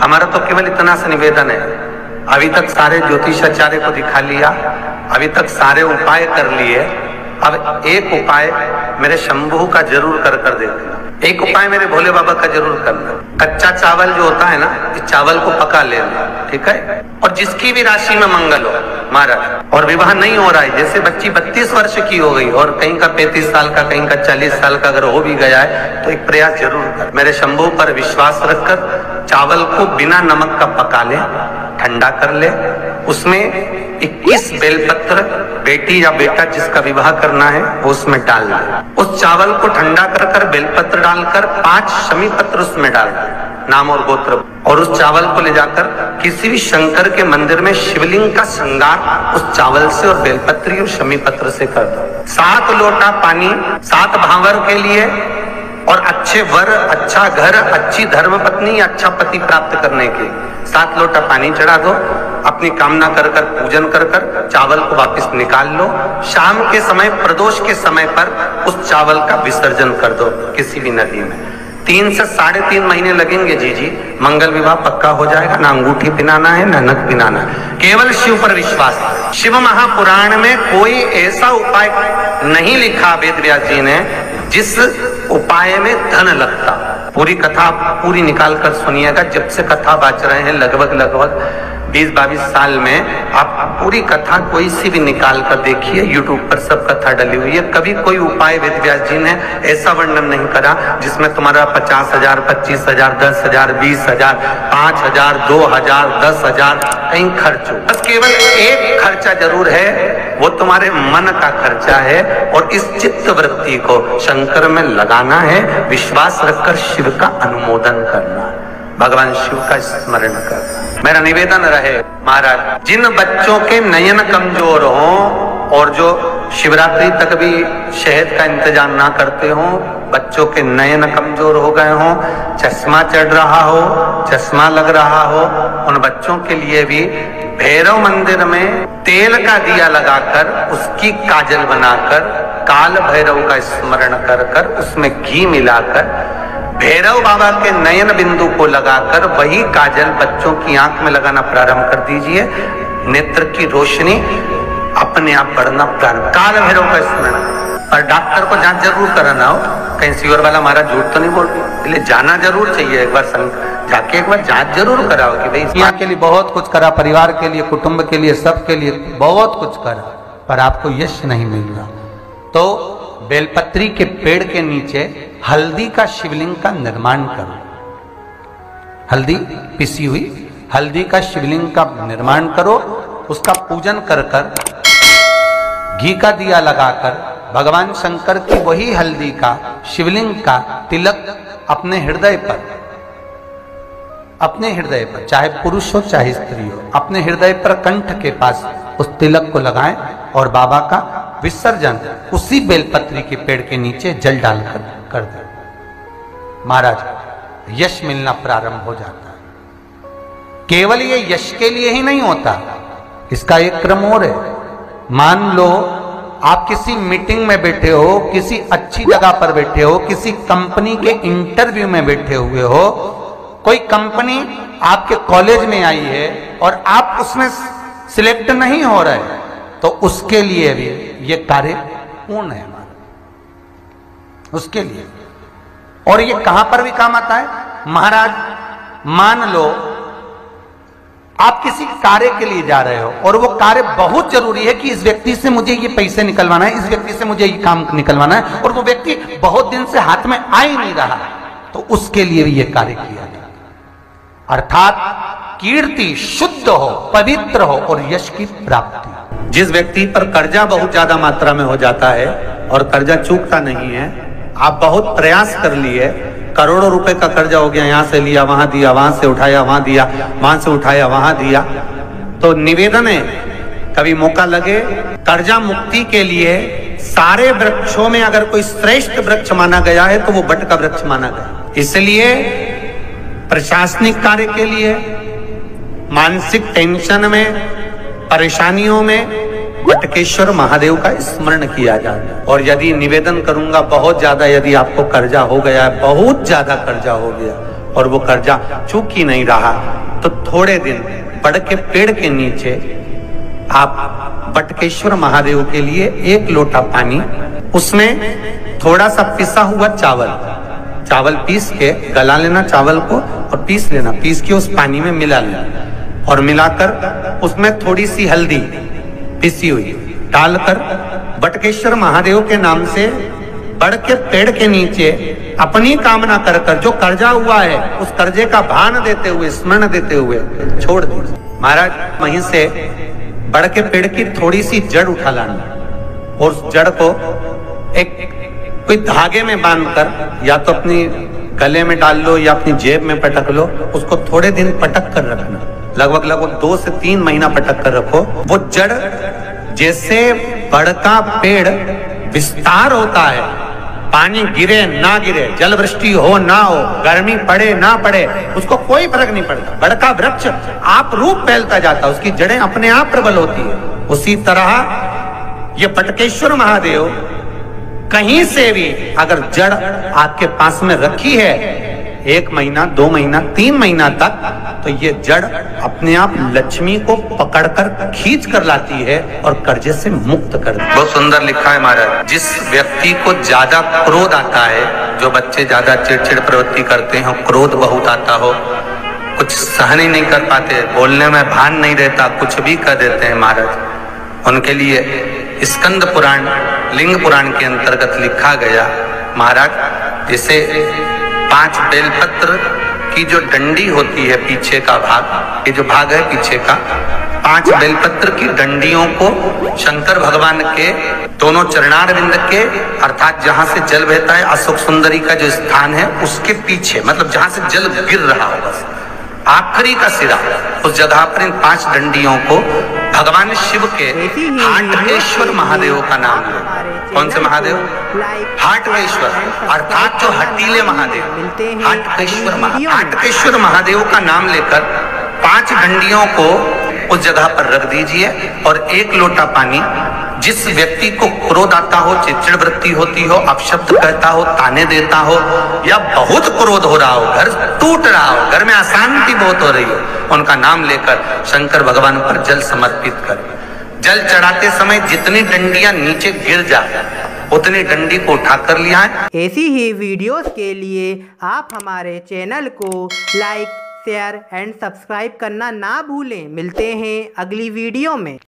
हमारा तो केवल इतना सा निवेदन है, अभी तक सारे ज्योतिषाचार्य को दिखा लिया, अभी तक सारे उपाय कर लिए, अब एक उपाय मेरे शंभू का जरूर कर देखना, एक उपाय मेरे भोले बाबा का जरूर करना। कच्चा चावल जो होता है ना, इस चावल को पका लेना, ठीक है। और जिसकी भी राशि में मंगल हो महाराज, और विवाह नहीं हो रहा है, जैसे बच्ची 32 वर्ष की हो गई और कहीं का 35 साल का, कहीं का 40 साल का अगर हो भी गया है, तो एक प्रयास जरूर कर। मेरे शंभू पर विश्वास रखकर चावल को बिना नमक का पका ले, ठंडा कर ले, उसमें 21 बेलपत्र बेटी या बेटा जिसका विवाह करना है वो उसमें डाल दे। उस चावल को ठंडा कर बेलपत्र डालकर 5 शमी पत्र उसमें डाल दे, नाम और गोत्र, और उस चावल को ले जाकर किसी भी शंकर के मंदिर में शिवलिंग का श्रृंगार उस चावल से और बेलपत्री और शमी पत्र से कर दो। 7 लोटा पानी 7 भावर के लिए और अच्छे वर, अच्छा घर, अच्छी धर्म पत्नी, अच्छा पति प्राप्त करने के 7 लोटा पानी चढ़ा दो, अपनी कामना कर पूजन कर चावल को वापस निकाल लो। शाम के समय प्रदोष के समय पर उस चावल का विसर्जन कर दो किसी भी नदी में। 3 से 3.5 महीने लगेंगे जी, मंगल विवाह पक्का हो जाएगा। ना अंगूठी पिनाना है, ना नख पिनाना है, केवल शिव पर विश्वास। शिव महापुराण में कोई ऐसा उपाय नहीं लिखा वेद व्यास जी ने जिस उपाय में धन लगता। पूरी कथा पूरी निकाल कर सुनिएगा, जब से कथा बाच रहे हैं लगभग 20-22 साल में, आप पूरी कथा कोई सी भी निकाल कर देखिए, यूट्यूब पर सब कथा डली हुई है। कभी कोई उपाय वेद व्यास जी ने ऐसा वर्णन नहीं करा जिसमें तुम्हारा 50,000, 25,000, 10,000, 20,000, 5,000, 2,000, 10,000 कहीं खर्च हो। बस केवल एक खर्चा जरूर है, वो तुम्हारे मन का खर्चा है, और इस चित्त वृत्ति को शंकर में लगाना है, विश्वास रखकर शिव का अनुमोदन करना, भगवान शिव का स्मरण करना। मेरा निवेदन रहे महाराज, जिन बच्चों के नयन कमजोर हों और जो शिवरात्रि तक भी शहद का इंतजाम ना करते हों, बच्चों के नयन कमजोर हो गए हों, चश्मा चढ़ रहा हो, चश्मा लग रहा हो, उन बच्चों के लिए भी भैरव मंदिर में तेल का दिया लगाकर उसकी काजल बनाकर काल भैरव का स्मरण कर उसमें घी मिलाकर भैरव बाबा के नयन बिंदु को लगाकर वही काजल बच्चों की आंख में लगाना प्रारंभ कर दीजिए। नेत्र की रोशनी अपने आप बढ़ना प्रारंभ, काल भैरव का स्मरण। और डॉक्टर को जांच जरूर कराना हो, कहीं सीवर वाला हमारा झूठ तो नहीं बोल रही, इसलिए जाना जरूर चाहिए। एक बार जाके एक बार जांच जरूर कराओ कि भाई यहाँ के लिए बहुत कुछ करा, परिवार के लिए, कुटुंब के लिए, सबके लिए बहुत कुछ करा, पर आपको यश नहीं मिल रहा। तो बेलपत्री के पेड़ के नीचे हल्दी का शिवलिंग का निर्माण करो, हल्दी पिसी हुई हल्दी का शिवलिंग का निर्माण करो, उसका पूजन कर घी का दिया लगाकर भगवान शंकर की वही हल्दी का शिवलिंग का तिलक अपने हृदय पर, चाहे पुरुष हो चाहे स्त्री हो, अपने हृदय पर कंठ के पास उस तिलक को लगाएं और बाबा का विसर्जन उसी बेलपत्री के पेड़ के नीचे जल डालकर कर दे। महाराज यश मिलना प्रारंभ हो जाता है। केवल ये यश के लिए ही नहीं होता, इसका एक क्रम और है। मान लो आप किसी मीटिंग में बैठे हो, किसी अच्छी जगह पर बैठे हो, किसी कंपनी के इंटरव्यू में बैठे हुए हो, कोई कंपनी आपके कॉलेज में आई है और आप उसमें सिलेक्ट नहीं हो रहे, तो उसके लिए भी ये कार्य पूर्ण है हमारा, उसके लिए। और ये कहां पर भी काम आता है महाराज। मान लो आप किसी कार्य के लिए जा रहे हो और वो कार्य बहुत जरूरी है कि इस व्यक्ति से मुझे ये पैसे निकलवाना है, इस व्यक्ति से मुझे ये काम निकलवाना है, और वो व्यक्ति बहुत दिन से हाथ में आ ही नहीं रहा, तो उसके लिए भी ये कार्य किया जाए। अर्थात कीर्ति शुद्ध हो, पवित्र हो और यश की प्राप्ति। जिस व्यक्ति पर कर्जा बहुत ज्यादा मात्रा में हो जाता है और कर्जा चूकता नहीं है, आप बहुत प्रयास कर लिए, करोड़ों रुपए का कर्जा हो गया, यहां से लिया वहां दिया, वहां से उठाया वहां दिया, वहां से उठाया वहां दिया, तो निवेदन है कभी मौका लगे कर्जा मुक्ति के लिए सारे वृक्षों में अगर कोई श्रेष्ठ वृक्ष माना गया है तो वो बट का वृक्ष माना गया। इसलिए प्रशासनिक कार्य के लिए, मानसिक टेंशन में, परेशानियों में बटकेश्वर महादेव का स्मरण किया जाए। और यदि निवेदन करूंगा बहुत ज्यादा, यदि आपको कर्जा हो गया है, बहुत ज्यादा कर्जा हो गया, और वो कर्जा चूक ही नहीं रहा, तो थोड़े दिन बड़ के पेड़ के नीचे आप बटकेश्वर महादेव के लिए 1 लोटा पानी, उसमें थोड़ा सा पिसा हुआ चावल पीस के गला लेना चावल को और पीस लेना, पीस के उस पानी में मिला लेना और मिलाकर उसमें थोड़ी सी हल्दी पिसी हुई डालकर बटकेश्वर महादेव के नाम से बड़ के पेड़ के नीचे अपनी कामना कर कर जो कर्जा हुआ है उस कर्जे का भान देते हुए, स्मरण देते हुए छोड़ दीजिए। महाराज वहीं से बड़ के पेड़ की थोड़ी सी जड़ उठा लाना और उस जड़ को एक कोई धागे में बांधकर या तो अपनी गले में डाल लो या अपनी जेब में पटक लो, उसको थोड़े दिन पटक कर रखना, लगभग 2 से 3 महीना पटक कर रखो। वो जड़ जैसे बड़ का पेड़ विस्तार होता है, पानी गिरे ना गिरे, जल वृष्टि हो ना हो, गर्मी पड़े ना पड़े, उसको कोई फर्क नहीं पड़ता। बड़ का वृक्ष आप रूप फैलता जाता है, उसकी जड़ें अपने आप प्रबल होती है। उसी तरह ये बटकेश्वर महादेव कहीं से भी अगर जड़ आपके पास में रखी है 1 महीना 2 महीना 3 महीना तक, तो ये जड़ अपने आप लक्ष्मी को पकड़कर खींच कर लाती है और कर्जे से मुक्त कर देती है। बहुत सुंदर लिखा है महाराज। जिस व्यक्ति को ज्यादा क्रोध आता है, जो बच्चे ज्यादा चिड़चिड़ प्रवृत्ति करते हैं, क्रोध बहुत आता हो, कुछ सहन ही नहीं कर पाते, बोलने में भान नहीं रहता, कुछ भी कर देते हैं महाराज, उनके लिए स्कंद पुराण लिंग पुराण के अंतर्गत लिखा गया महाराज, जैसे 5 बेलपत्र की जो डंडी होती है, पीछे का भाग, ये जो भाग है पीछे का, 5 बेलपत्र की डंडियों को शंकर भगवान के दोनों चरणारविंद के, अर्थात जहां से जल बहता है अशोक सुंदरी का जो स्थान है उसके पीछे, मतलब जहां से जल गिर रहा हो बस आखिरी का सिरा, उस जगह पर इन 5 डंडियों को भगवान शिव के हाटकेश्वर महादेव का नाम लो। कौन से महादेव? हाटकेश्वर, अर्थात जो हटीले महादेव, हाटकेश्वर महादेव का नाम लेकर 5 डंडियों को उस जगह पर रख दीजिए और 1 लोटा पानी, जिस व्यक्ति को क्रोध आता हो, चिड़चिड़ वृत्ति होती हो, अपशब्द कहता हो, ताने देता हो, या बहुत क्रोध हो रहा हो, घर टूट रहा हो, घर में अशांति बहुत हो रही हो, उनका नाम लेकर शंकर भगवान पर जल समर्पित कर, जल चढ़ाते समय जितनी डंडियां नीचे गिर जाए उतनी डंडी को उठा कर लिया है। ऐसी ही वीडियोस के लिए आप हमारे चैनल को लाइक, शेयर एंड सब्सक्राइब करना ना भूलें। मिलते हैं अगली वीडियो में।